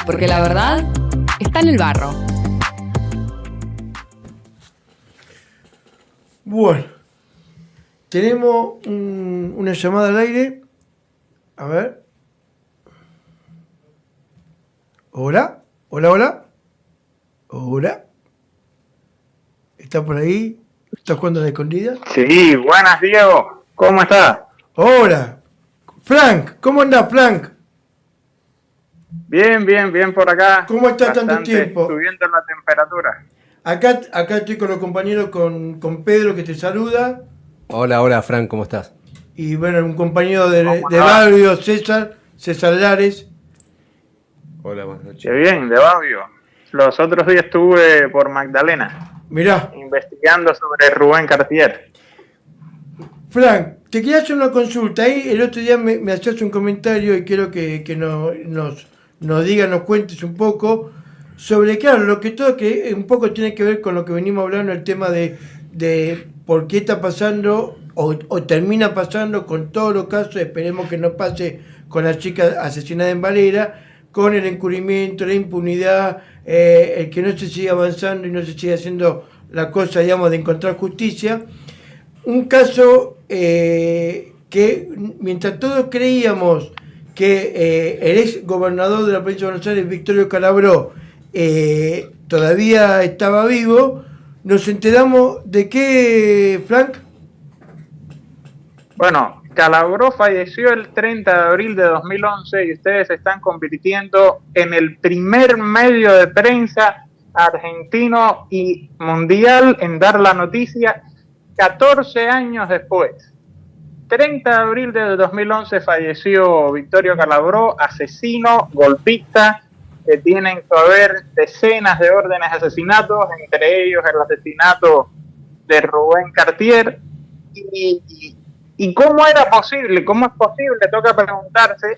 porque la verdad está en el barro. Bueno, tenemos una llamada al aire. A ver. Hola, hola, hola. Hola. ¿Está por ahí? ¿Está jugando a la escondida? Sí, buenas, Diego. ¿Cómo estás? Hola. Frank, ¿cómo andás, Frank? Bien por acá. ¿Cómo está tanto Bastante tiempo? subiendo la temperatura. Acá estoy con los compañeros, con Pedro que te saluda. Hola, Frank, ¿cómo estás? Y bueno, un compañero de ¿Cómo barrio, César Lares. Hola, buenas noches. Qué bien, de Babio. Los otros días estuve por Magdalena. Mirá. Investigando sobre Rubén Cartier. Frank, te quería hacer una consulta. Ahí el otro día me hacías un comentario y quiero que nos digas, nos cuentes un poco sobre, claro, lo que todo que un poco tiene que ver con lo que venimos hablando, el tema de por qué está pasando o termina pasando con todos los casos, esperemos que no pase con la chica asesinada en Valera, con el encubrimiento, la impunidad, el que no se siga avanzando y no se siga haciendo la cosa, digamos, de encontrar justicia. Un caso que mientras todos creíamos que el ex gobernador de la provincia de Buenos Aires, Victorio Calabró, todavía estaba vivo, nos enteramos de qué, Frank. Bueno, Calabró falleció el 30 de abril de 2011 y ustedes se están convirtiendo en el primer medio de prensa argentino y mundial en dar la noticia 14 años después. 30 de abril de 2011 falleció Victorio Calabró, asesino, golpista, que tiene en su haber decenas de órdenes de asesinatos, entre ellos el asesinato de Rubén Cartier. ¿Y cómo era posible? ¿Cómo es posible? Toca preguntarse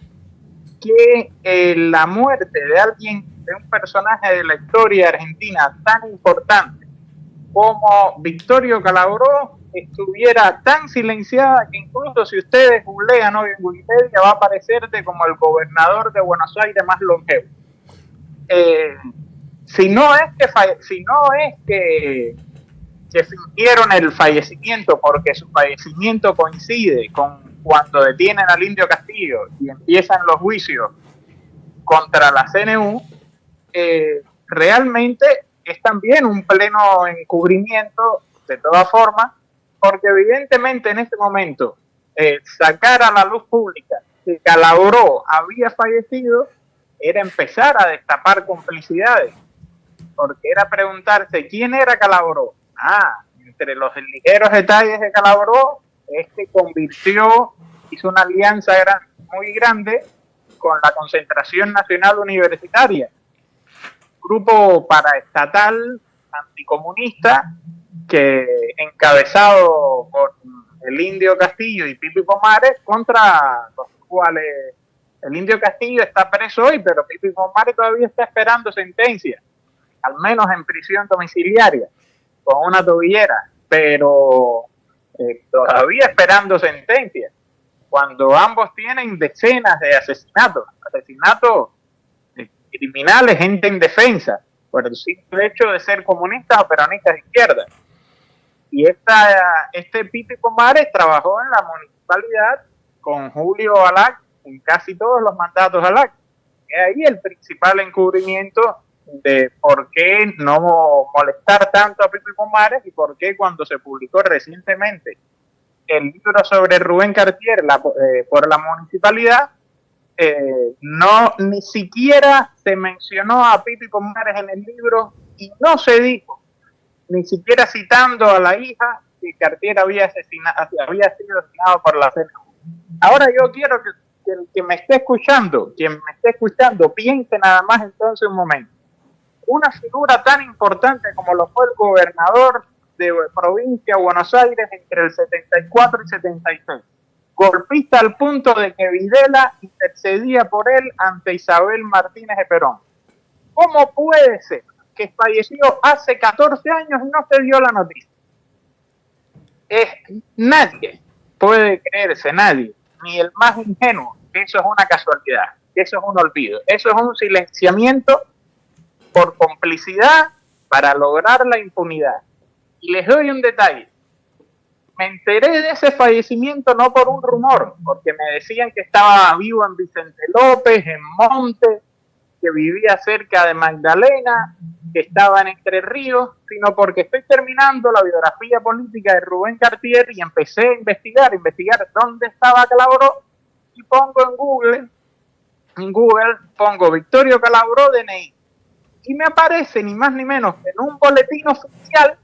que la muerte de alguien, de un personaje de la historia argentina tan importante como Victorio Calabró, estuviera tan silenciada que incluso si ustedes googlean hoy en Wikipedia va a aparecerte como el gobernador de Buenos Aires más longevo. Si no es que fingieron el fallecimiento porque su fallecimiento coincide con cuando detienen al Indio Castillo y empiezan los juicios contra la CNU, realmente es también un pleno encubrimiento de todas formas, porque evidentemente en este momento sacar a la luz pública que Calabró había fallecido era empezar a destapar complicidades, porque era preguntarse quién era Calabró. Entre los ligeros detalles de Calabró es que hizo una alianza muy grande con la Concentración Nacional Universitaria, grupo paraestatal anticomunista que encabezado por el Indio Castillo y Pipi Pomares, contra los cuales el Indio Castillo está preso hoy, pero Pipi Pomares todavía está esperando sentencia, al menos en prisión domiciliaria, con una tobillera, pero todavía esperando sentencia, cuando ambos tienen decenas de asesinatos criminales, gente indefensa, por el simple hecho de ser comunistas o peronistas de izquierda. Y este Pipi Pomares trabajó en la municipalidad con Julio Alac en casi todos los mandatos Alac. Y ahí el principal encubrimiento de por qué no molestar tanto a Pipi Pomares y por qué cuando se publicó recientemente el libro sobre Rubén Cartier por la municipalidad, ni siquiera se mencionó a Pipi Pomares en el libro y no se dijo, ni siquiera citando a la hija, que Cartier había sido asesinado por la CNU. Ahora yo quiero que el que me esté escuchando, piense nada más entonces un momento. Una figura tan importante como lo fue el gobernador de provincia de Buenos Aires entre el 74 y 76. Golpista al punto de que Videla intercedía por él ante Isabel Martínez de Perón. ¿Cómo puede ser que falleció hace 14 años y no se dio la noticia? Nadie puede creerse, nadie, ni el más ingenuo, que eso es una casualidad. eso es un olvido, eso es un silenciamiento por complicidad para lograr la impunidad. Y les doy un detalle. Me enteré de ese fallecimiento no por un rumor, porque me decían que estaba vivo en Vicente López, en Monte, que vivía cerca de Magdalena, que estaba en Entre Ríos, sino porque estoy terminando la biografía política de Rubén Cartier y empecé a investigar dónde estaba Calaboró, y pongo en Google pongo Victorio Calaboró DNI, y me aparece ni más ni menos que en un boletín oficial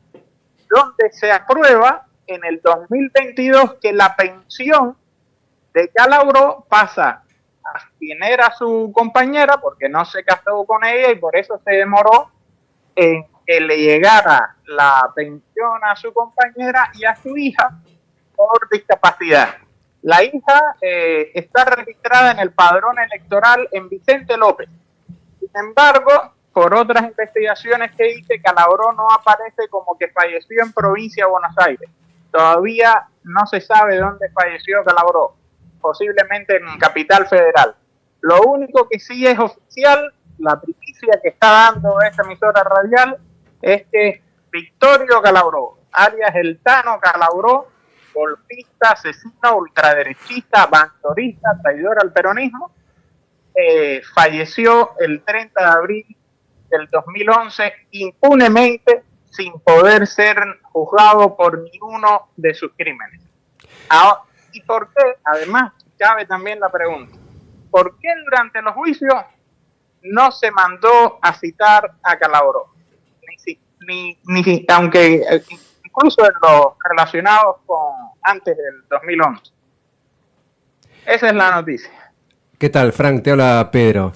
donde se aprueba en el 2022 que la pensión de Calaboró pasa a quien era su compañera, porque no se casó con ella y por eso se demoró en que le llegara la pensión a su compañera y a su hija por discapacidad. La hija está registrada en el padrón electoral en Vicente López. Sin embargo, por otras investigaciones que hice, Calaboró no aparece como que falleció en provincia de Buenos Aires. Todavía no se sabe dónde falleció Calaboró, posiblemente en Capital Federal. Lo único que sí es oficial, la primicia que está dando esta emisora radial, es que Victorio Calaboró, alias el Tano Calaboró, golpista, asesino, ultraderechista, bandorista, traidor al peronismo, falleció el 30 de abril del 2011 impunemente, sin poder ser juzgado por ninguno de sus crímenes. Ahora, ¿y por qué? Además, cabe también la pregunta, ¿por qué durante los juicios no se mandó a citar a Calaboró? Aunque incluso en los relacionados con antes del 2011. Esa es la noticia. ¿Qué tal, Frank? Te habla Pedro.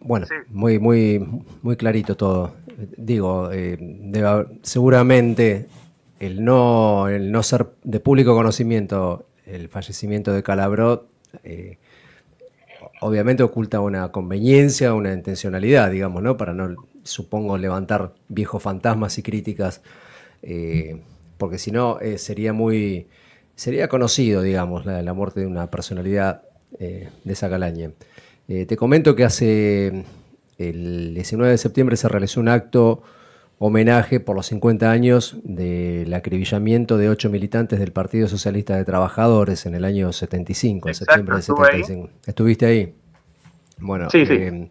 Bueno, sí. muy clarito todo. Digo, seguramente el no ser de público conocimiento el fallecimiento de Calaboró, obviamente oculta una conveniencia, una intencionalidad, digamos, ¿no? Para no, supongo, levantar viejos fantasmas y críticas, porque si no sería conocido, digamos, la muerte de una personalidad de esa calaña. Te comento que hace el 19 de septiembre se realizó un acto homenaje por los 50 años del acribillamiento de 8 militantes del Partido Socialista de Trabajadores en el año 75, exacto, en septiembre de 75. ¿Estuviste ahí? Bueno, sí, sí.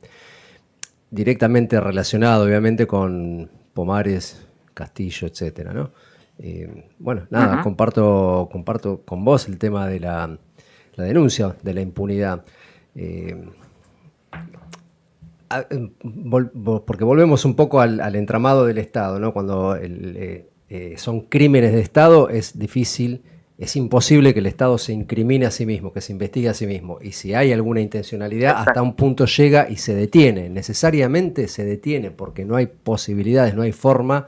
Directamente relacionado, obviamente, con Pomares, Castillo, etcétera, ¿no? Bueno, nada, comparto con vos el tema de la denuncia de la impunidad. Porque volvemos un poco al entramado del Estado, ¿no? Cuando son crímenes de Estado es difícil, es imposible que el Estado se incrimine a sí mismo, que se investigue a sí mismo. Y si hay alguna intencionalidad, exacto, hasta un punto llega y se detiene. Necesariamente se detiene porque no hay posibilidades, no hay forma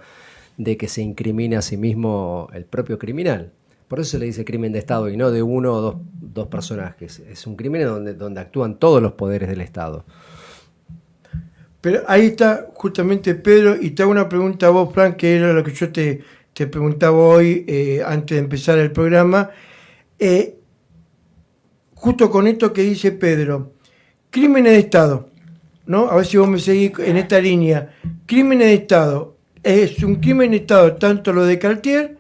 de que se incrimine a sí mismo el propio criminal. Por eso se le dice crimen de Estado y no de uno o dos personajes. Es un crimen donde actúan todos los poderes del Estado. Pero ahí está justamente Pedro, y te hago una pregunta a vos, Frank, que era lo que yo te preguntaba hoy antes de empezar el programa. Justo con esto que dice Pedro, crímenes de Estado, ¿no? A ver si vos me seguís en esta línea. Crímenes de Estado, es un crimen de Estado tanto lo de Cartier,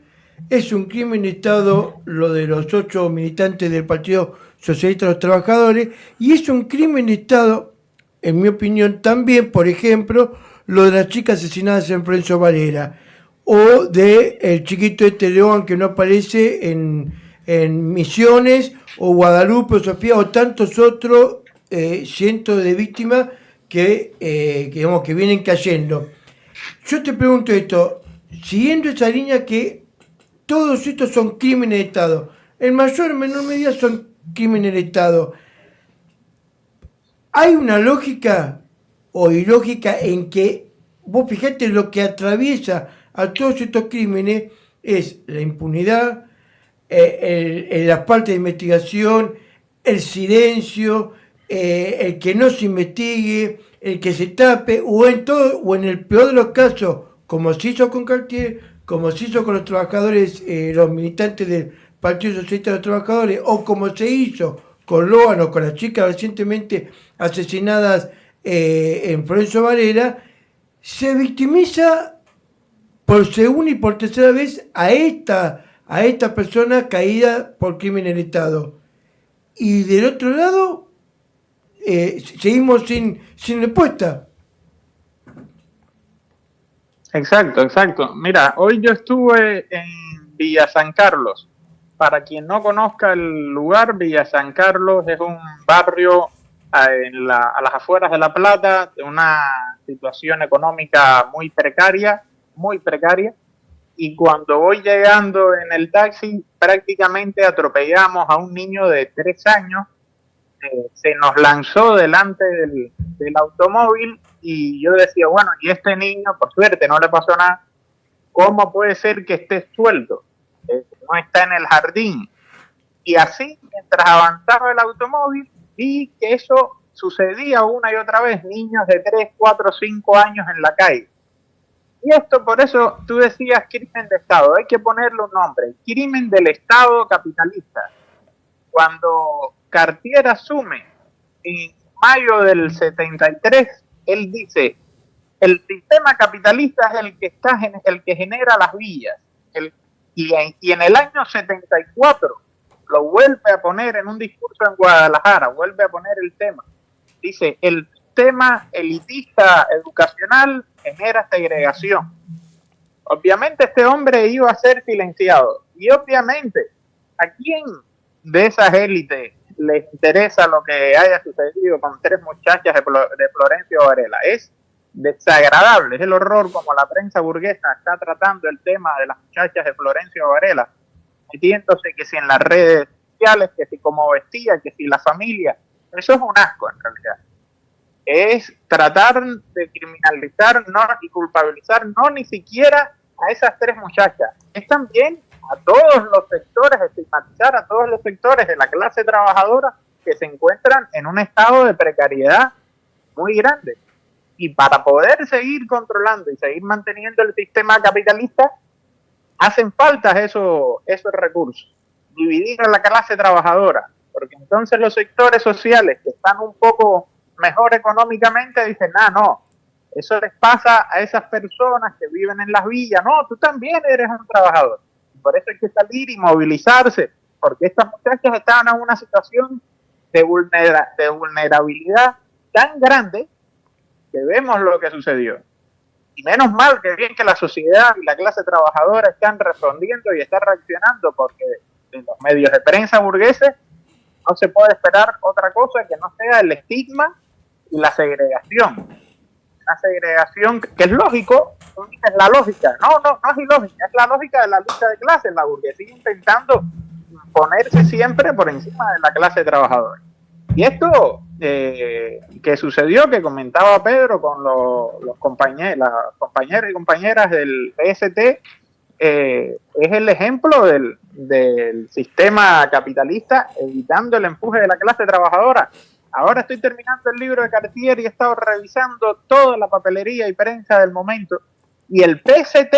es un crimen de Estado lo de los 8 militantes del Partido Socialista de los Trabajadores, y es un crimen de Estado, en mi opinión, también, por ejemplo, lo de las chicas asesinadas en Florencio Varela, o de el chiquito de León que no aparece en Misiones, o Guadalupe, o Sofía, o tantos otros cientos de víctimas que vienen cayendo. Yo te pregunto esto, siguiendo esa línea que todos estos son crímenes de Estado, en mayor o menor medida son crímenes de Estado, ¿hay una lógica o ilógica en que, vos fijate, lo que atraviesa a todos estos crímenes es la impunidad, la falta de investigación, el silencio, el que no se investigue, el que se tape, o en el peor de los casos, como se hizo con Cartier, como se hizo con los trabajadores, los militantes del Partido Socialista de los Trabajadores, o como se hizo con Loan o con las chicas recientemente asesinadas en Florencio Varela, se victimiza por segunda y por tercera vez a esta persona caída por crimen en el Estado. Y del otro lado, seguimos sin respuesta. Exacto. Mira, hoy yo estuve en Villa San Carlos. Para quien no conozca el lugar, Villa San Carlos es un barrio a las afueras de La Plata, de una situación económica muy precaria, y cuando voy llegando en el taxi, prácticamente atropellamos a un niño de 3 años, se nos lanzó delante del automóvil, y yo decía, bueno, y este niño, por suerte, no le pasó nada, ¿cómo puede ser que esté suelto? No está en el jardín. Y así, mientras avanzaba el automóvil, vi que eso sucedía una y otra vez, niños de 3, 4, 5 años en la calle. Y esto, por eso tú decías crimen de Estado, hay que ponerle un nombre, crimen del Estado capitalista. Cuando Cartier asume en mayo del 73, él dice, el sistema capitalista es el que genera las villas. Y en el año 74 lo vuelve a poner en un discurso en Guadalajara, vuelve a poner el tema. Dice, el sistema elitista educacional genera segregación. Obviamente este hombre iba a ser silenciado. Y obviamente, ¿a quién de esas élites les interesa lo que haya sucedido con 3 muchachas de Florencio Varela? Es desagradable, es el horror como la prensa burguesa está tratando el tema de las muchachas de Florencio Varela, metiéndose que si en las redes sociales, que si como vestía, que si la familia. Eso es un asco en realidad. Es tratar de criminalizar y culpabilizar no ni siquiera a esas 3 muchachas, es también a todos los sectores, estigmatizar a todos los sectores de la clase trabajadora que se encuentran en un estado de precariedad muy grande. Y para poder seguir controlando y seguir manteniendo el sistema capitalista, hacen falta esos recursos. Dividir a la clase trabajadora, porque entonces los sectores sociales que están un poco mejor económicamente dicen, no, eso les pasa a esas personas que viven en las villas. No, tú también eres un trabajador. Por eso hay que salir y movilizarse, porque estas muchachas estaban en una situación de vulnerabilidad tan grande que vemos lo que sucedió. Y menos mal que bien que la sociedad y la clase trabajadora están respondiendo y están reaccionando, porque en los medios de prensa burgueses no se puede esperar otra cosa que no sea el estigma y la segregación. Una segregación que es lógico, es la lógica. No es ilógica, es la lógica de la lucha de clases, la burguesía intentando ponerse siempre por encima de la clase trabajadora. Y esto que sucedió, que comentaba Pedro con las compañeros y compañeras del PST, es el ejemplo del sistema capitalista evitando el empuje de la clase trabajadora. Ahora estoy terminando el libro de Cartier y he estado revisando toda la papelería y prensa del momento, y el PST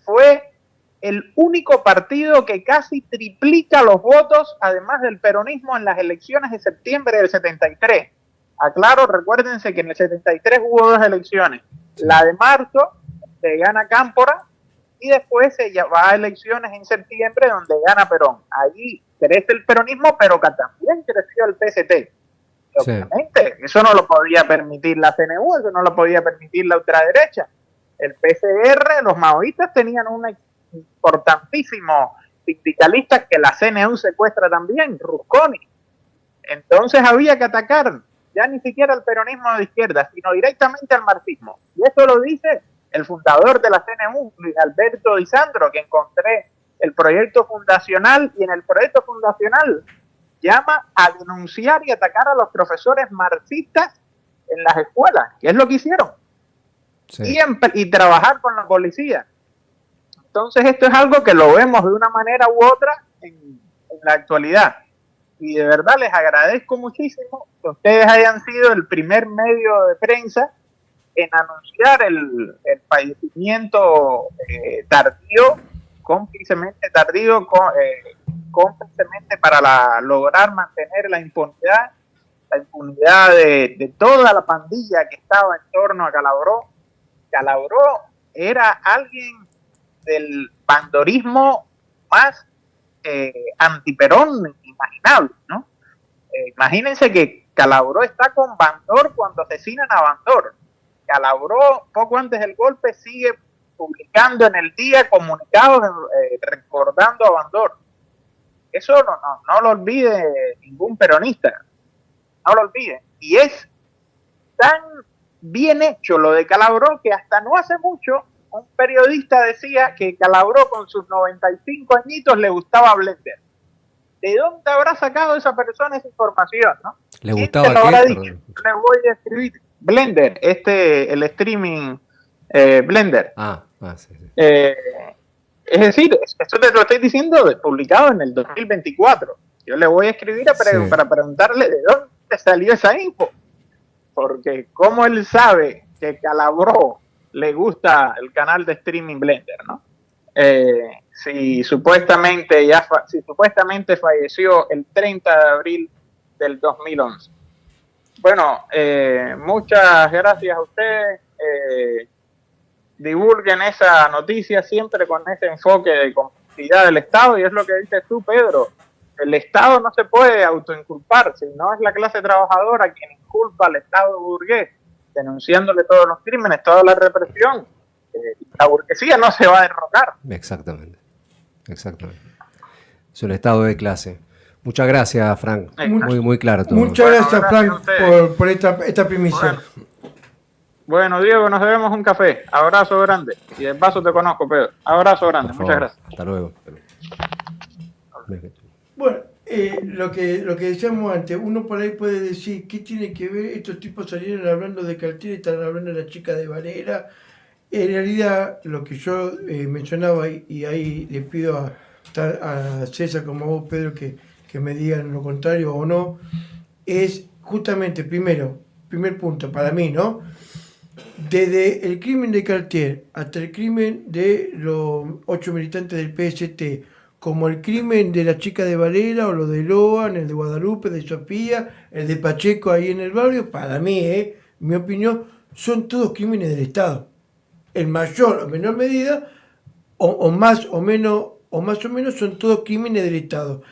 fue el único partido que casi triplica los votos, además del peronismo, en las elecciones de septiembre del 73. Aclaro, recuérdense que en el 73 hubo 2 elecciones. La de marzo, se gana Cámpora, y después se va a elecciones en septiembre, donde gana Perón. Ahí crece el peronismo, pero que también creció el PST. Sí. Obviamente, eso no lo podía permitir la CNU, eso no lo podía permitir la ultraderecha. El PCR, los maoístas tenían un importantísimo sindicalista que la CNU secuestra también, Rusconi. Entonces había que atacar ya ni siquiera al peronismo de izquierda, sino directamente al marxismo. Y eso lo dice el fundador de la CNU, Luis Alberto Di Sandro, que encontré el proyecto fundacional, y en el proyecto fundacional llama a denunciar y atacar a los profesores marxistas en las escuelas, que es lo que hicieron. Sí. Y trabajar con la policía. Entonces esto es algo que lo vemos de una manera u otra en la actualidad. Y de verdad les agradezco muchísimo que ustedes hayan sido el primer medio de prensa en anunciar el fallecimiento tardío, cómplicemente tardío, cómplicemente para lograr mantener la impunidad de toda la pandilla que estaba en torno a Calabró. Calabró era alguien del bandorismo más antiperón imaginable, ¿no? Imagínense que Calabró está con Bandor cuando asesinan a Bandor. Calabró, poco antes del golpe, sigue publicando en el día comunicados recordando a Bandor. Eso no lo olvide ningún peronista. No lo olviden. Y es tan bien hecho lo de Calabró que hasta no hace mucho un periodista decía que Calabró con sus 95 añitos le gustaba Blender. ¿De dónde habrá sacado esa persona esa información, no? ¿Le gustaba ¿Quién te lo habrá qué? dicho? Le voy a escribir. Blender, el streaming Blender. Sí. Es decir, esto te lo estoy diciendo publicado en el 2024. Yo le voy a escribir para preguntarle de dónde salió esa info. Porque como él sabe que Calabró le gusta el canal de streaming Blender, ¿no? Si supuestamente falleció el 30 de abril del 2011. Bueno, muchas gracias a ustedes. Divulguen esa noticia siempre con ese enfoque de complicidad del Estado, y es lo que dices tú, Pedro. El Estado no se puede autoinculpar, si no es la clase trabajadora quien inculpa al Estado burgués, denunciándole todos los crímenes, toda la represión. La burguesía no se va a derrocar. Exactamente. Es un Estado de clase. Muchas gracias, Frank. Muy claro todo. Muchas gracias, Frank, por esta primicia. Bueno, Diego, nos debemos un café. Abrazo grande. Y de paso te conozco, Pedro. Abrazo grande. Muchas gracias. Hasta luego. Bueno, lo que decíamos antes, uno por ahí puede decir, ¿qué tiene que ver? Estos tipos salieron hablando de Cartier y están hablando de la chica de Varela. En realidad, lo que yo mencionaba, y ahí le pido a César como a vos, Pedro, que me digan lo contrario o no, es justamente, primer punto, para mí, ¿no? Desde el crimen de Cartier hasta el crimen de los 8 militantes del PST, como el crimen de la chica de Varela o lo de Loan, el de Guadalupe, de Sofía, el de Pacheco ahí en el barrio, para mí, mi opinión, son todos crímenes del Estado. En mayor o menor medida, o más o menos son todos crímenes del Estado.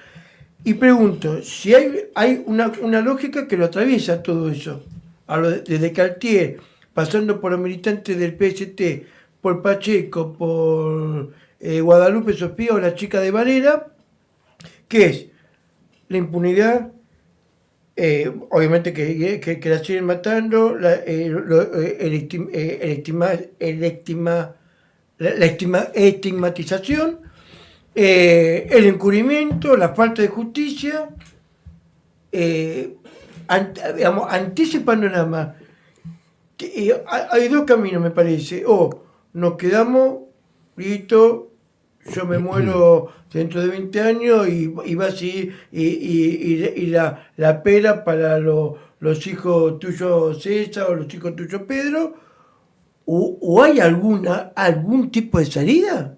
Y pregunto, si hay una lógica que lo atraviesa todo eso. Hablo desde Cartier, pasando por los militantes del PST, por Pacheco, por Guadalupe Sofía o la chica de Varela, que es la impunidad, obviamente que la siguen matando, la estigmatización, el encubrimiento, la falta de justicia, anticipando nada más. Hay dos caminos, me parece. O nos quedamos, listo, yo me muero dentro de 20 años y va así, y la pela para los hijos tuyos César o los hijos tuyos Pedro, o hay algún tipo de salida.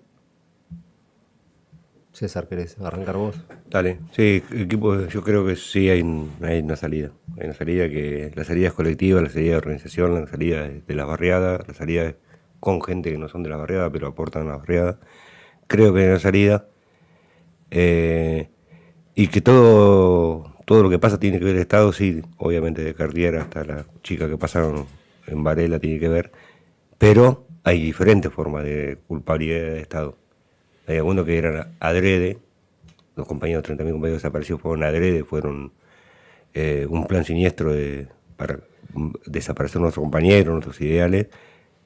César, ¿querés arrancar vos? Dale, sí, equipo, yo creo que sí hay una salida. Hay una salida la salida es colectiva, la salida de organización, la salida de las barriadas, la salida con gente que no son de la barriada, pero aportan a la barriada. Creo que hay una salida. Y que todo lo que pasa tiene que ver el Estado, sí, obviamente de Cartier hasta la chica que pasaron en Varela tiene que ver, pero hay diferentes formas de culpabilidad del Estado. Hay algunos que eran adrede, los compañeros, 30.000 compañeros desaparecidos fueron adrede, fueron un plan siniestro para desaparecer nuestros compañeros, nuestros ideales,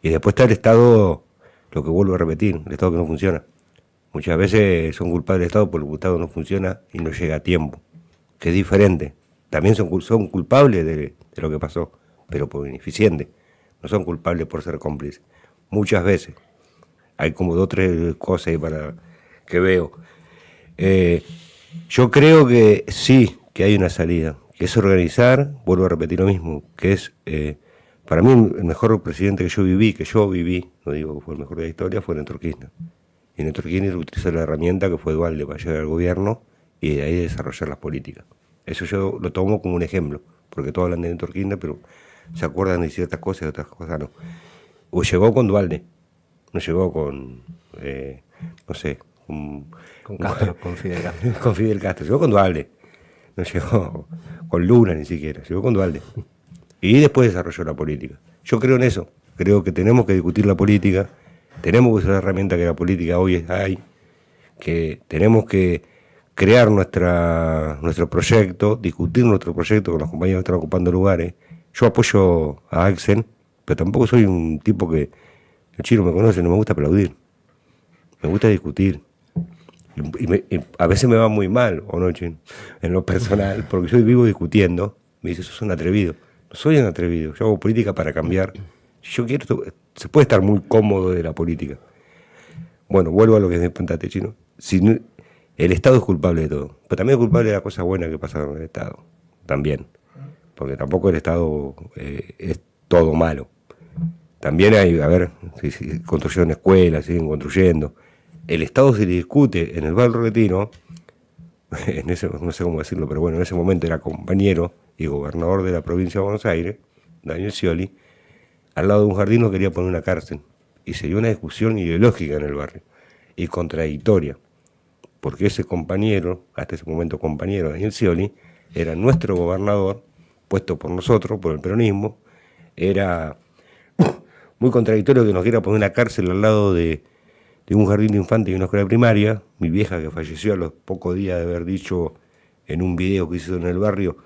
y después está el Estado, lo que vuelvo a repetir, el Estado que no funciona. Muchas veces son culpables del Estado porque el Estado no funciona y no llega a tiempo, que es diferente. También son culpables de lo que pasó, pero por ineficiente. No son culpables por ser cómplices. Muchas veces. Hay como 2 o 3 cosas para que veo. Yo creo que sí, que hay una salida, que es organizar, vuelvo a repetir lo mismo, que es, para mí el mejor presidente que yo viví, no digo que fue el mejor de la historia, fue Néstor Kirchner. Y Néstor Kirchner utilizó la herramienta que fue Dualde para llegar al gobierno, y de ahí desarrollar las políticas. Eso yo lo tomo como un ejemplo, porque todos hablan de Néstor Kirchner, pero se acuerdan de ciertas cosas y de otras cosas no. O llegó con Duhalde, no llegó con, no sé, Con Castro, con Fidel Castro. con Fidel Castro, llegó con Duhalde, no llegó con Luna ni siquiera, llegó con Duhalde. Y después desarrolló la política. Yo creo en eso, creo que tenemos que discutir la política, tenemos que usar la herramienta que la política hoy hay, que tenemos que crear nuestro proyecto, discutir nuestro proyecto con los compañeros que están ocupando lugares. Yo apoyo a Axel, pero tampoco soy un tipo que, el Chino me conoce, no me gusta aplaudir, me gusta discutir. Y a veces me va muy mal, o no, Chino, en lo personal, porque yo vivo discutiendo, me dice, sos un atrevido. No soy un atrevido, yo hago política para cambiar. Si yo quiero, se puede estar muy cómodo de la política. Bueno, vuelvo a lo que me preguntaste, Chino. El Estado es culpable de todo, pero también es culpable de las cosas buenas que pasaron en el Estado, también, porque tampoco el Estado es todo malo. También hay, a ver, si construyeron escuelas, siguen construyendo. El Estado se le discute en el barrio Retiro, no sé cómo decirlo, pero bueno, en ese momento era compañero y gobernador de la provincia de Buenos Aires, Daniel Scioli, al lado de un jardín no quería poner una cárcel, y se dio una discusión ideológica en el barrio, y contradictoria, porque ese compañero, hasta ese momento compañero, Daniel Scioli, era nuestro gobernador, puesto por nosotros, por el peronismo. Era muy contradictorio que nos quiera poner una cárcel al lado de un jardín de infantes y una escuela primaria. Mi vieja, que falleció a los pocos días de haber dicho en un video que hizo en el barrio,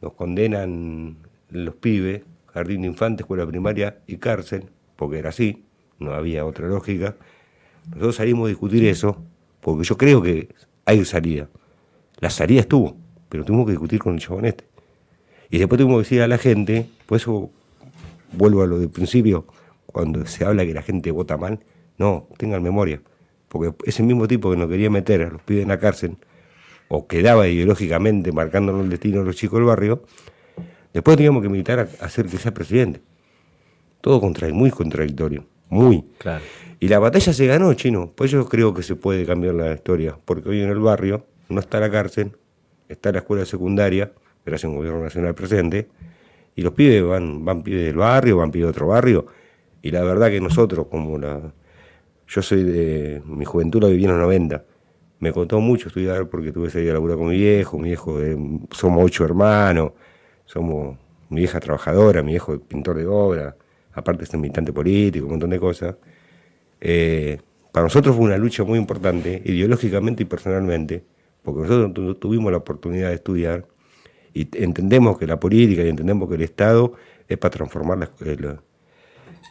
nos condenan los pibes, jardín de infantes, escuela primaria y cárcel, porque era así, no había otra lógica. Nosotros salimos a discutir eso, porque yo creo que hay salida. La salida estuvo, pero tuvimos que discutir con el chabón este. Y después tuvimos que decir a la gente, por eso vuelvo a lo del principio, cuando se habla que la gente vota mal, no, tengan memoria, porque ese mismo tipo que nos quería meter a los pibes en la cárcel, o quedaba ideológicamente marcándonos el destino de los chicos del barrio, después teníamos que militar a hacer que sea presidente. Todo muy contradictorio, muy. Claro. Y la batalla se ganó, Chino, pues yo creo que se puede cambiar la historia, porque hoy en el barrio no está la cárcel, está la escuela secundaria, gracias a un gobierno nacional presente, y los pibes van pibes del barrio, van pibes de otro barrio, y la verdad que nosotros, yo soy de, mi juventud la viví en los 90, me costó mucho estudiar porque tuve que salir a laburar con mi viejo, somos 8 hermanos, mi vieja trabajadora, mi viejo pintor de obra, aparte es militante político, un montón de cosas. Para nosotros fue una lucha muy importante, ideológicamente y personalmente, porque nosotros tuvimos la oportunidad de estudiar y entendemos que la política y entendemos que el Estado es para transformar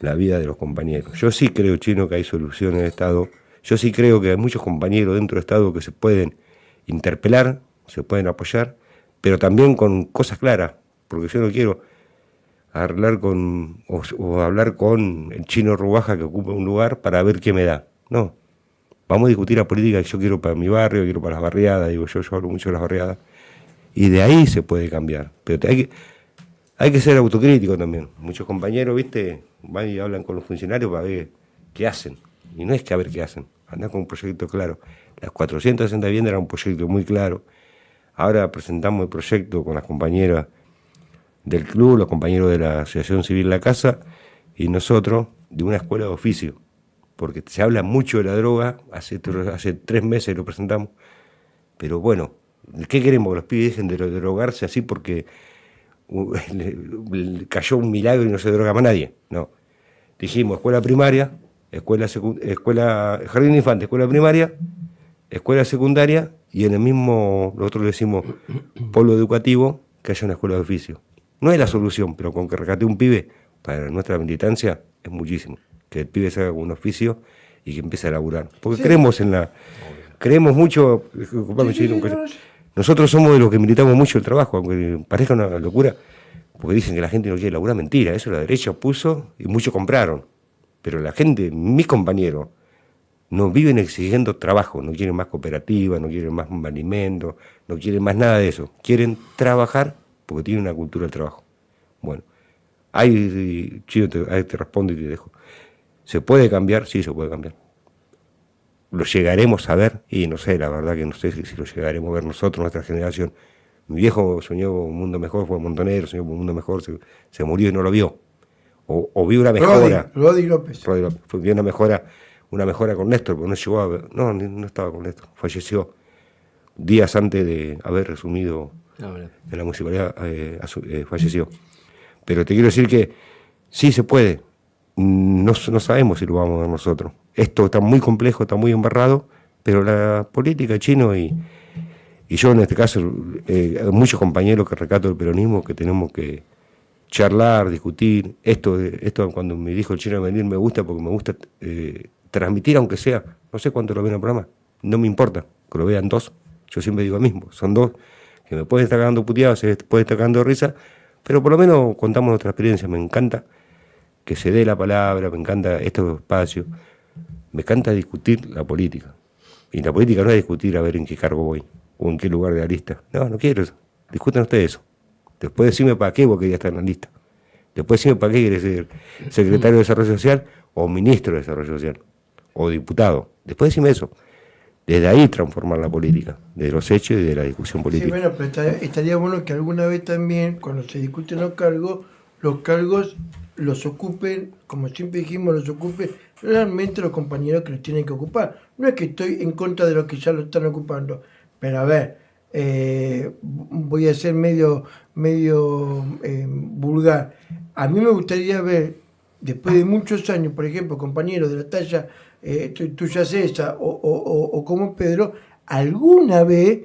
la vida de los compañeros. Yo sí creo, Chino, que hay soluciones en el Estado. Yo sí creo que hay muchos compañeros dentro del Estado que se pueden interpelar, se pueden apoyar, pero también con cosas claras, porque yo no quiero hablar con el Chino Rubaja que ocupa un lugar para ver qué me da. No, vamos a discutir la política que yo quiero para mi barrio, quiero para las barriadas, yo hablo mucho de las barriadas, y de ahí se puede cambiar. Pero hay que ser autocrítico también. Muchos compañeros, viste, van y hablan con los funcionarios para ver qué hacen. Y no es que a ver qué hacen, andar con un proyecto claro. Las 460 viviendas era un proyecto muy claro. Ahora presentamos el proyecto con las compañeras del club, los compañeros de la Asociación Civil La Casa y nosotros de una escuela de oficio. Porque se habla mucho de la droga, hace 3 meses lo presentamos. Pero bueno, ¿qué queremos? Que los pibes dejen de drogarse así porque le cayó un milagro y no se droga más nadie. No. Dijimos escuela primaria, jardín de infantes, escuela primaria, escuela secundaria y en el mismo, nosotros le decimos polo educativo, que haya una escuela de oficio. No es la solución, pero con que rescate un pibe para nuestra militancia es muchísimo. Que el pibe se haga con un oficio y que empiece a laburar. Porque sí. Creemos mucho, nosotros somos de los que militamos mucho el trabajo, aunque parezca una locura, porque dicen que la gente no quiere laburar, mentira, eso la derecha puso y muchos compraron. Pero la gente, mis compañeros, no viven exigiendo trabajo, no quieren más cooperativa, no quieren más alimentos, no quieren más nada de eso. Quieren trabajar porque tienen una cultura del trabajo. Bueno, Chino, ahí te respondo y te dejo. ¿Se puede cambiar? Sí, se puede cambiar. lo llegaremos a ver, y no sé, la verdad que no sé si lo llegaremos a ver nosotros, nuestra generación. Mi viejo soñó un mundo mejor, fue montonero, soñó un mundo mejor, se murió y no lo vio. O vio una mejora. Rodi López. Vio una mejora con Néstor, pero no llegó a ver, no estaba con Néstor, falleció días antes de haber resumido en la municipalidad, falleció. Pero te quiero decir que sí se puede, no sabemos si lo vamos a ver nosotros. Esto está muy complejo, está muy embarrado, pero la política chino y yo en este caso, muchos compañeros que recato del peronismo que tenemos que charlar, discutir. Esto cuando me dijo el chino de venir me gusta porque me gusta transmitir, aunque sea, no sé cuánto lo ven en el programa, no me importa, que lo vean 2. Yo siempre digo lo mismo, son 2 que me pueden estar cagando puteados, se pueden estar cagando de risa, pero por lo menos contamos nuestra experiencia. Me encanta que se dé la palabra, me encanta estos espacios, me encanta discutir la política. Y la política no es discutir a ver en qué cargo voy o en qué lugar de la lista. No quiero eso. Discutan ustedes eso. Después decime para qué vos querías estar en la lista. Después decime para qué querés ser secretario de Desarrollo Social o ministro de Desarrollo Social o diputado. Después decime eso. Desde ahí transformar la política, de los hechos y de la discusión política. Sí, bueno, pero estaría bueno que alguna vez también, cuando se discuten los cargos los ocupen, como siempre dijimos, los ocupen realmente los compañeros que los tienen que ocupar. No es que estoy en contra de los que ya lo están ocupando, pero a ver, voy a ser medio vulgar. A mí me gustaría ver, después de muchos años, por ejemplo, compañeros de la talla tuya César o como Pedro, alguna vez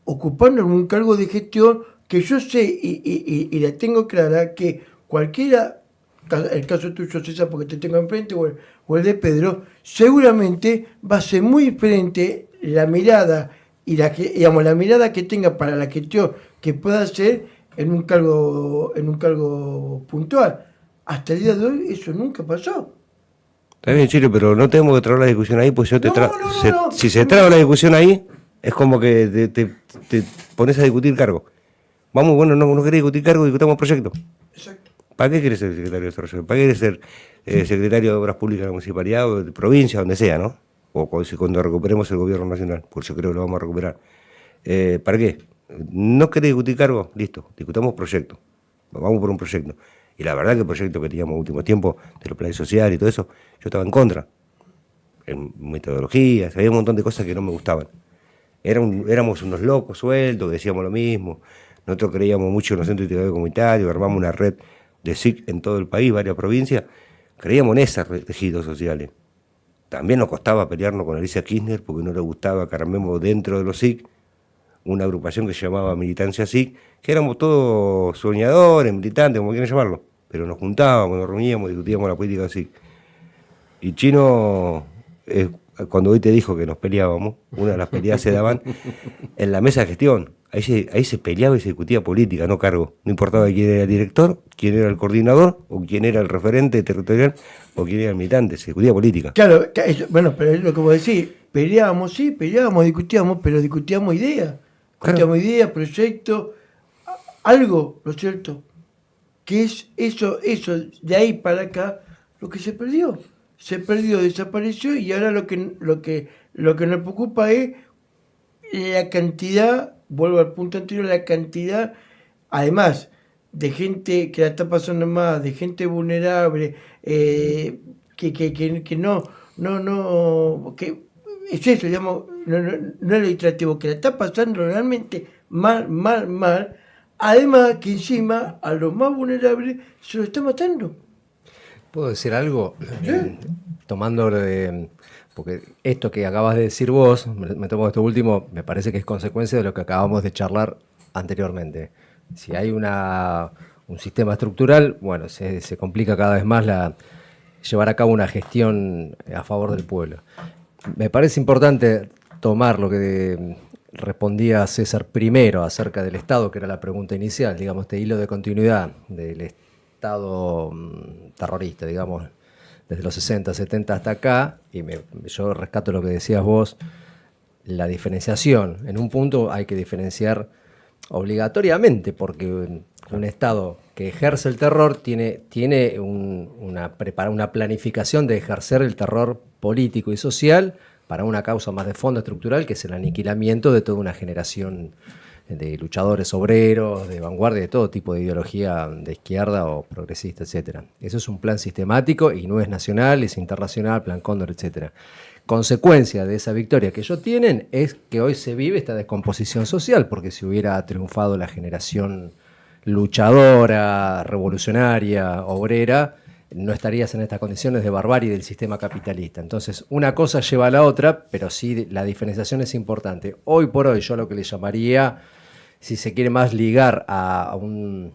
ocupando algún cargo de gestión que yo sé y la tengo clara que cualquiera, el caso tuyo César porque te tengo enfrente o el de Pedro, seguramente va a ser muy diferente la mirada y la mirada que tenga para la gestión que pueda hacer en un cargo puntual. Hasta el día de hoy eso nunca pasó. Está bien, Chile, pero no tenemos que traer la discusión ahí, pues si se trae la discusión ahí, es como que te pones a discutir cargo. Vamos, bueno, no querés discutir cargo, discutamos proyectos. Exacto. ¿Para qué querés ser secretario de Desarrollo? ¿Para qué querés ser secretario de Obras Públicas de la municipalidad o de provincia, donde sea, ¿no? O cuando recuperemos el gobierno nacional, porque yo creo que lo vamos a recuperar. ¿Para qué? ¿No querés discutir cargo? Listo, discutamos proyectos. Vamos por un proyecto. Y la verdad que el proyecto que teníamos en último tiempo, de los planes sociales y todo eso, yo estaba en contra. En metodologías, había un montón de cosas que no me gustaban. Éramos unos locos sueltos, decíamos lo mismo. Nosotros creíamos mucho en los centros de intercambio comunitario, armamos una red de SIC en todo el país, varias provincias. Creíamos en esas tejidos sociales. También nos costaba pelearnos con Alicia Kirchner porque no le gustaba que armemos dentro de los SIC una agrupación que se llamaba Militancia SIC, que éramos todos soñadores, militantes, como quieran llamarlo, pero nos juntábamos, nos reuníamos, discutíamos la política de SIC. Y Chino, cuando hoy te dijo que nos peleábamos, una de las peleas se daban en la mesa de gestión. Ahí se peleaba y se discutía política, no cargo. No importaba quién era el director, quién era el coordinador, o quién era el referente territorial, o quién era el militante. Se discutía política. Claro, bueno, pero es lo que vos decís. Peleábamos, discutíamos, pero discutíamos ideas. Discutíamos ideas, proyectos, algo, ¿no es cierto? Que es eso, de ahí para acá, lo que se perdió. Se perdió, desapareció, y ahora lo que nos preocupa es la cantidad, vuelvo al punto anterior, la cantidad, además, de gente que la está pasando mal, de gente vulnerable, que no, que es eso, digamos, no es lo ilustrativo, que la está pasando realmente mal, además que encima a los más vulnerables se los está matando. ¿Puedo decir algo? Tomando porque esto que acabas de decir vos, me tomo esto último, me parece que es consecuencia de lo que acabamos de charlar anteriormente. Si hay un sistema estructural, bueno, se complica cada vez más llevar a cabo una gestión a favor del pueblo. Me parece importante tomar lo que respondía César primero acerca del Estado, que era la pregunta inicial, digamos, este hilo de continuidad del Estado terrorista, digamos, desde los 60, 70 hasta acá, y yo rescato lo que decías vos, la diferenciación. En un punto hay que diferenciar obligatoriamente, porque un Estado que ejerce el terror tiene una planificación de ejercer el terror político y social para una causa más de fondo estructural, que es el aniquilamiento de toda una generación de luchadores obreros, de vanguardia, de todo tipo de ideología de izquierda o progresista, etcétera. Eso es un plan sistemático y no es nacional, es internacional, Plan Cóndor, etcétera. Consecuencia de esa victoria que ellos tienen es que hoy se vive esta descomposición social, porque si hubiera triunfado la generación luchadora, revolucionaria, obrera, no estarías en estas condiciones de barbarie del sistema capitalista. Entonces, una cosa lleva a la otra, pero sí la diferenciación es importante. Hoy por hoy, yo lo que le llamaría, si se quiere más ligar a un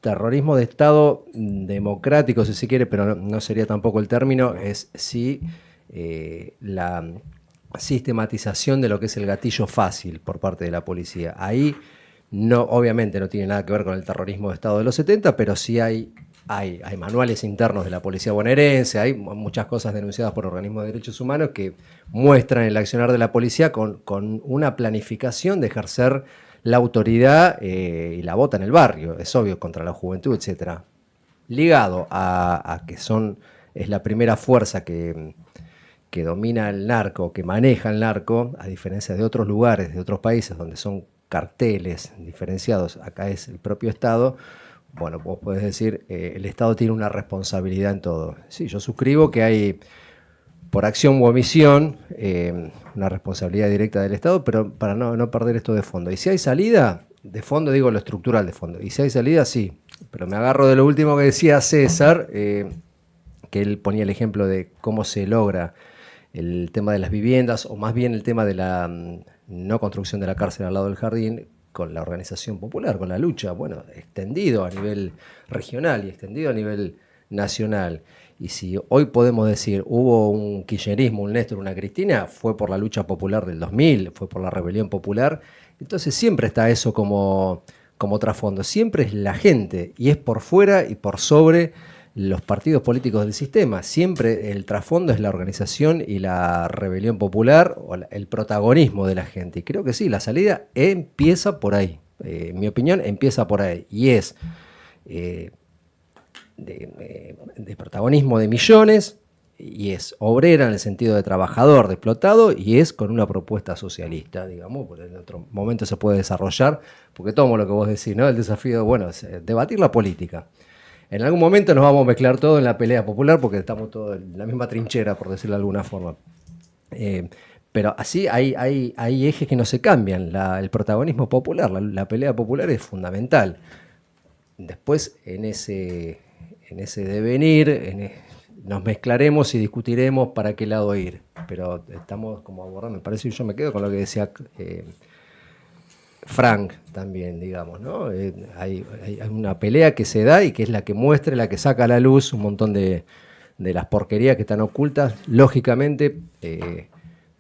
terrorismo de Estado democrático, si se quiere, pero no sería tampoco el término, es sí la sistematización de lo que es el gatillo fácil por parte de la policía. Ahí no, obviamente no tiene nada que ver con el terrorismo de Estado de los 70, pero sí hay manuales internos de la policía bonaerense, hay muchas cosas denunciadas por organismos de derechos humanos que muestran el accionar de la policía con una planificación de ejercer la autoridad y la bota en el barrio, es obvio, contra la juventud, etc. Ligado a que es la primera fuerza que domina el narco, que maneja el narco, a diferencia de otros lugares, de otros países donde son carteles diferenciados, acá es el propio Estado. Bueno, vos podés decir, el Estado tiene una responsabilidad en todo. Sí, yo suscribo que hay, por acción u omisión, una responsabilidad directa del Estado, pero para no perder esto de fondo. Y si hay salida, de fondo digo lo estructural de fondo, y si hay salida, sí. Pero me agarro de lo último que decía César, que él ponía el ejemplo de cómo se logra el tema de las viviendas, o más bien el tema de la no construcción de la cárcel al lado del jardín, con la organización popular, con la lucha, bueno, extendido a nivel regional y extendido a nivel nacional. Y si hoy podemos decir, hubo un kirchnerismo, un Néstor, una Cristina, fue por la lucha popular del 2000, fue por la rebelión popular, entonces siempre está eso como trasfondo, siempre es la gente, y es por fuera y por sobre los partidos políticos del sistema. Siempre el trasfondo es la organización y la rebelión popular o el protagonismo de la gente. Y creo que sí, la salida empieza por ahí. En mi opinión, empieza por ahí. Y es de protagonismo de millones, y es obrera en el sentido de trabajador, de explotado, y es con una propuesta socialista, digamos, porque en otro momento se puede desarrollar, porque tomo lo que vos decís, ¿no? El desafío, bueno, es debatir la política. En algún momento nos vamos a mezclar todo en la pelea popular porque estamos todos en la misma trinchera, por decirlo de alguna forma. Pero así hay ejes que no se cambian. El protagonismo popular, la pelea popular es fundamental. Después, en ese devenir, nos mezclaremos y discutiremos para qué lado ir. Pero estamos como abordando, me parece que yo me quedo con lo que decía Frank también, digamos, ¿no? Hay una pelea que se da y que es la que muestra, la que saca a la luz un montón de las porquerías que están ocultas, lógicamente,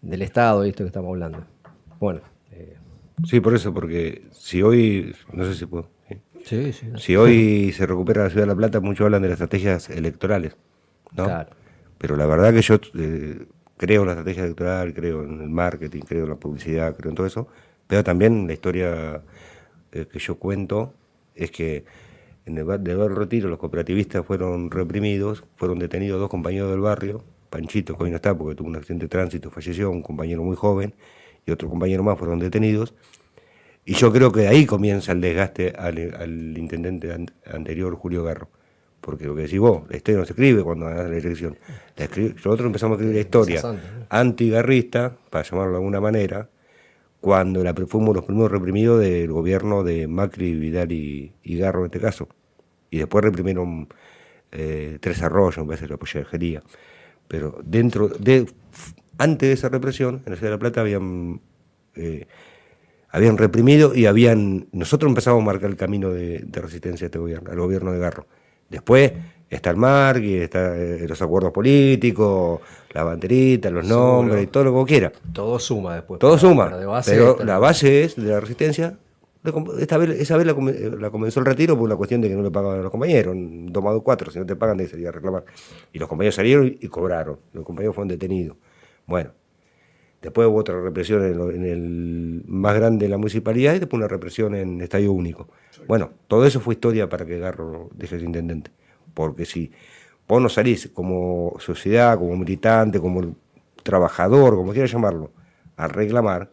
del Estado y esto que estamos hablando. Bueno. Sí, por eso, porque si hoy, no sé si puedo. Sí, sí. Si hoy se recupera la Ciudad de La Plata, muchos hablan de las estrategias electorales, ¿no? Claro. Pero la verdad que yo creo en la estrategia electoral, creo en el marketing, creo en la publicidad, creo en todo eso. Pero también la historia que yo cuento es que en el barrio Retiro los cooperativistas fueron reprimidos, fueron detenidos 2 compañeros del barrio, Panchito, que hoy no está porque tuvo un accidente de tránsito, falleció, un compañero muy joven, y otro compañero más fueron detenidos. Y yo creo que ahí comienza el desgaste al intendente anterior, Julio Garro. Porque lo que decís vos, la historia no se escribe cuando ganas la elección. Nosotros empezamos a escribir la historia antigarrista, para llamarlo de alguna manera, cuando fuimos los primeros reprimidos del gobierno de Macri, Vidal y Garro en este caso. Y después reprimieron 3 Arroyos, me parece, la pollería. Pero antes de esa represión, en la Ciudad de La Plata habían reprimido y nosotros empezamos a marcar el camino de resistencia a este gobierno, al gobierno de Garro. Después está el marketing, están los acuerdos políticos, la banderita, los nombres y todo lo que vos quieras. Todo suma después. Todo suma, pero la base es de la resistencia. Esa vez la comenzó el retiro por una cuestión de que no le pagaban a los compañeros. 2 más 2, 4, si no te pagan, de salir a reclamar. Y los compañeros salieron y cobraron. Los compañeros fueron detenidos. Bueno, después hubo otra represión en el más grande de la municipalidad y después una represión en Estadio Único. Bueno, todo eso fue historia para que Garro deje de ser intendente. Porque si vos no salís como sociedad, como militante, como trabajador, como quiera llamarlo, a reclamar,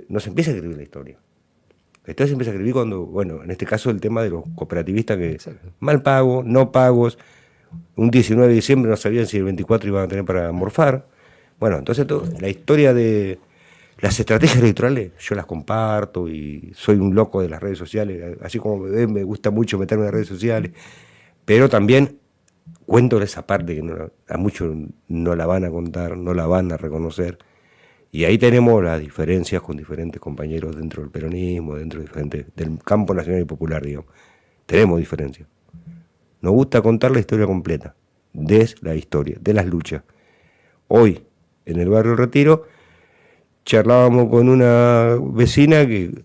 no se empieza a escribir la historia. La historia se empieza a escribir cuando, bueno, en este caso el tema de los cooperativistas que mal pagos, no pagos, un 19 de diciembre no sabían si el 24 iban a tener para morfar. Bueno, entonces la historia de las estrategias electorales yo las comparto y soy un loco de las redes sociales, así como me ven, me gusta mucho meterme en las redes sociales, pero también cuento esa parte que a muchos no la van a contar, no la van a reconocer. Y ahí tenemos las diferencias con diferentes compañeros dentro del peronismo, dentro del campo nacional y popular, digamos. Tenemos diferencias. Nos gusta contar la historia completa, de la historia, de las luchas. Hoy, en el barrio Retiro, charlábamos con una vecina que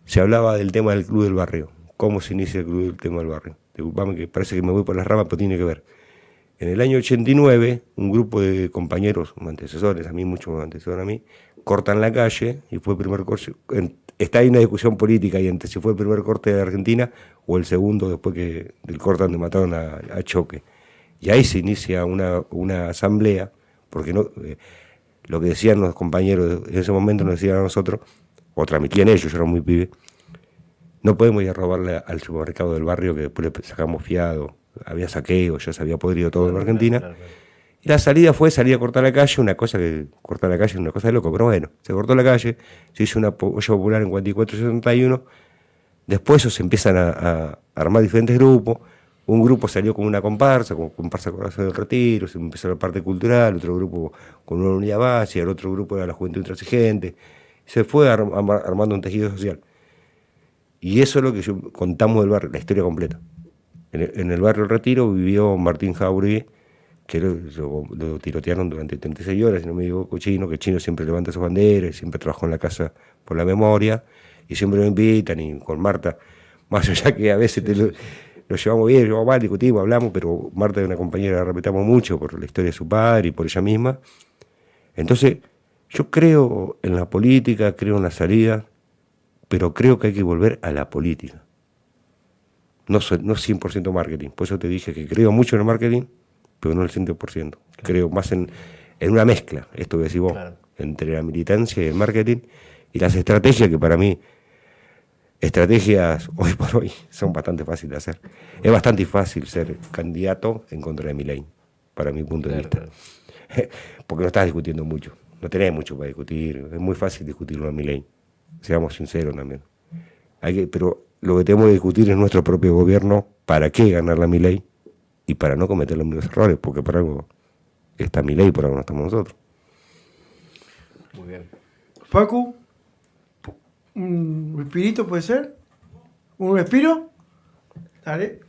se hablaba del tema del Club del Barrio. ¿Cómo se inicia el Club del tema del barrio? Disculpame que parece que me voy por las ramas, pero tiene que ver. En el año 89, un grupo de compañeros, antecesores, a mí, muchos antecesores a mí, cortan la calle y fue el primer corte. Está ahí una discusión política y entre si fue el primer corte de Argentina o el segundo después del corte donde mataron a Choque. Y ahí se inicia una asamblea, porque no, lo que decían los compañeros en ese momento nos decían a nosotros, o transmitían ellos, yo era muy pibe, no podemos ir a robarle al supermercado del barrio que después le sacamos fiado. Había saqueo, ya se había podrido todo en Argentina. Claro. Y la salida fue salir a cortar la calle, cortar la calle es una cosa de loco, pero bueno, se cortó la calle, se hizo una olla popular en 44-71, después se empiezan a armar diferentes grupos, un grupo salió con una comparsa Corazón del Retiro, se empezó la parte cultural, otro grupo con una unidad básica, el otro grupo era la Juventud Intransigente, se fue armando un tejido social. Y eso es lo que contamos del barrio, la historia completa. En el barrio Retiro vivió Martín Jauregui, que lo tirotearon durante 36 horas, si no me equivoco, Chino, que Chino siempre levanta sus banderas, siempre trabajó en la casa por la memoria, y siempre lo invitan, y con Marta, más allá que a veces lo llevamos bien, lo llevamos mal, discutimos, hablamos, pero Marta es una compañera que la respetamos mucho por la historia de su padre y por ella misma. Entonces, yo creo en la política, creo en la salida, pero creo que hay que volver a la política. No 100% marketing, por eso te dije que creo mucho en el marketing, pero no el 100%. Claro. Creo más en una mezcla, esto que decís vos, claro, entre la militancia y el marketing y las estrategias, que para mí, estrategias hoy por hoy son bastante fáciles de hacer. Es bastante fácil ser candidato en contra de Milei, para mi punto de vista. Claro. Porque no estás discutiendo mucho, no tenés mucho para discutir, es muy fácil discutirlo a Milei, seamos sinceros también. Pero lo que tenemos que discutir es nuestro propio gobierno, para qué ganar la Milei y para no cometer los mismos errores, porque por algo está Milei, por algo no estamos nosotros. Muy bien. Facu, ¿un respirito puede ser? ¿Un respiro? Dale.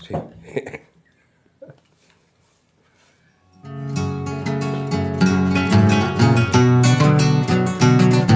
Sí.